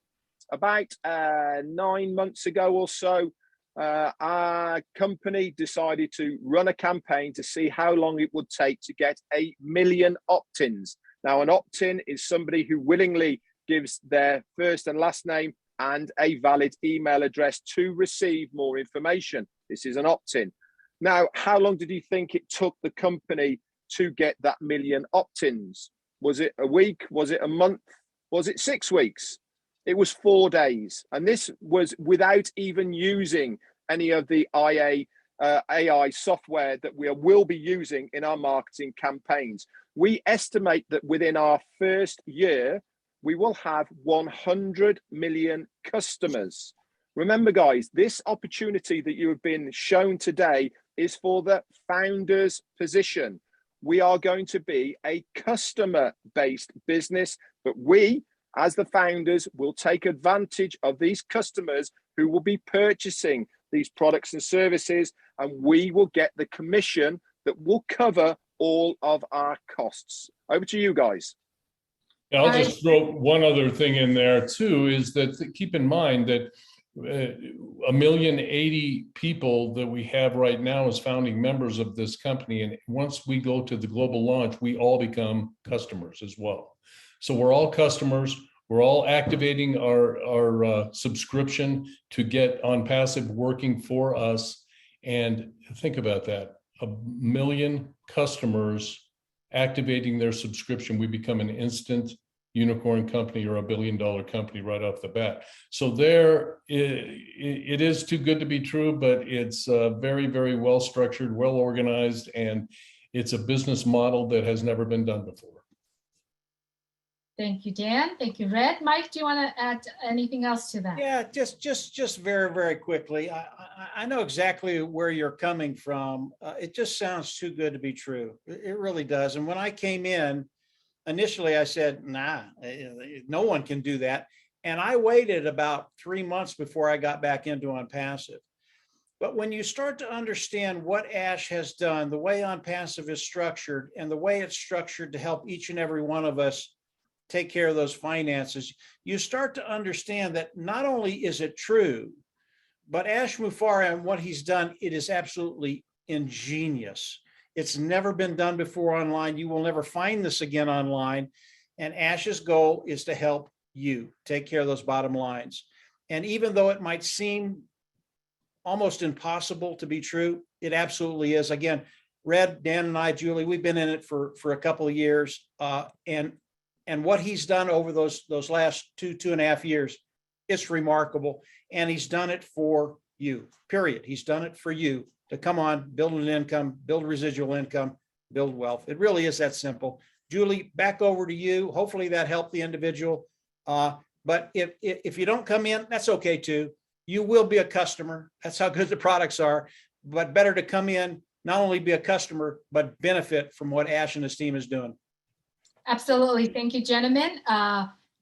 C: About 9 months ago or so, our company decided to run a campaign to see how long it would take to get 1 million opt-ins. Now, an opt-in is somebody who willingly gives their first and last name and a valid email address to receive more information. This is an opt-in. Now, how long did you think it took the company to get that 1 million opt-ins? Was it a week? Was it a month? Was it 6 weeks? It was 4 days. And this was without even using any of the AI software that we will be using in our marketing campaigns. We estimate that within our first year, we will have 100 million customers. Remember, guys, this opportunity that you have been shown today is for the founder's position. We are going to be a customer-based business, but we, as the founders, will take advantage of these customers who will be purchasing these products and services, and we will get the commission that will cover all of our costs. Over to you guys.
D: I'll just throw one other thing in there too, is that keep in mind that 1,080,000 people that we have right now as founding members of this company. And once we go to the global launch, we all become customers as well. So we're all customers. We're all activating our subscription to get ONPASSIVE working for us. And think about that, 1 million customers activating their subscription, we become an instant unicorn company or $1 billion company right off the bat. So there, it is too good to be true, but it's very, very well structured, well organized, and it's a business model that has never been done before.
A: Thank you, Dan. Thank you, Red. Mike, do you want to add anything else to that?
B: Yeah, just very, very quickly. I know exactly where you're coming from. It just sounds too good to be true. It really does. And when I came in, initially I said, nah, no one can do that. And I waited about 3 months before I got back into ONPASSIVE. But when you start to understand what Ash has done, the way ONPASSIVE is structured, and the way it's structured to help each and every one of us take care of those finances, you start to understand that not only is it true, but Ash Mufareh and what he's done, it is absolutely ingenious. It's never been done before online. You will never find this again online. And Ash's goal is to help you take care of those bottom lines. And even though it might seem almost impossible to be true, it absolutely is. Again, Red, Dan, and I, Julie, we've been in it for a couple of years. And what he's done over those last 2.5 years, it's remarkable. And he's done it for you, period. He's done it for you to come on, build an income, build residual income, build wealth. It really is that simple. Julie, back over to you. Hopefully that helped the individual. But if you don't come in, that's okay too. You will be a customer. That's how good the products are. But better to come in, not only be a customer, but benefit from what Ash and his team is doing. Absolutely.
A: Thank you, gentlemen.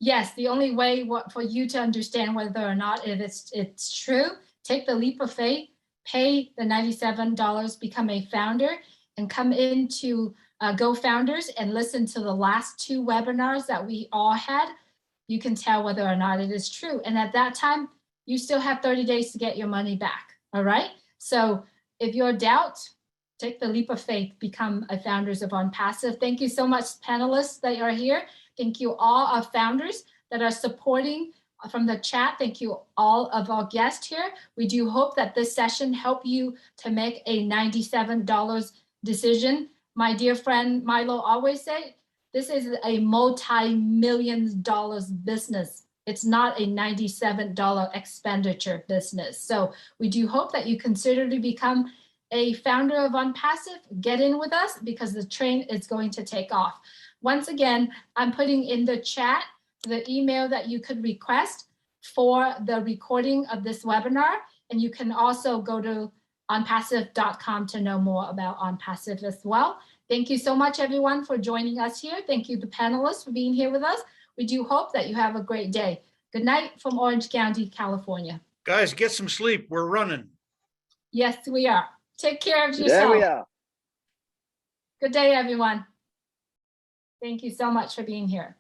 A: Yes, the only way for you to understand whether or not it's true, take the leap of faith, pay the $97, become a founder, and come into Go Founders and listen to the last 2 webinars that we all had. You can tell whether or not it is true. And at that time, you still have 30 days to get your money back. All right. So if you're in doubt, take the leap of faith, become a founders of ONPASSIVE. Thank you so much, panelists that are here. Thank you all our founders that are supporting from the chat. Thank you all of our guests here. We do hope that this session helped you to make a $97 decision. My dear friend Milo always say, this is a multi-million dollars business. It's not a $97 expenditure business. So we do hope that you consider to become a founder of ONPASSIVE. Get in with us because the train is going to take off. Once again, I'm putting in the chat the email that you could request for the recording of this webinar. And you can also go to onpassive.com to know more about ONPASSIVE as well. Thank you so much, everyone, for joining us here. Thank you, the panelists, for being here with us. We do hope that you have a great day. Good night from Orange County, California.
B: Guys, get some sleep. We're running.
A: Yes, we are. Take care of yourself.
C: There we are.
A: Good day, everyone. Thank you so much for being here.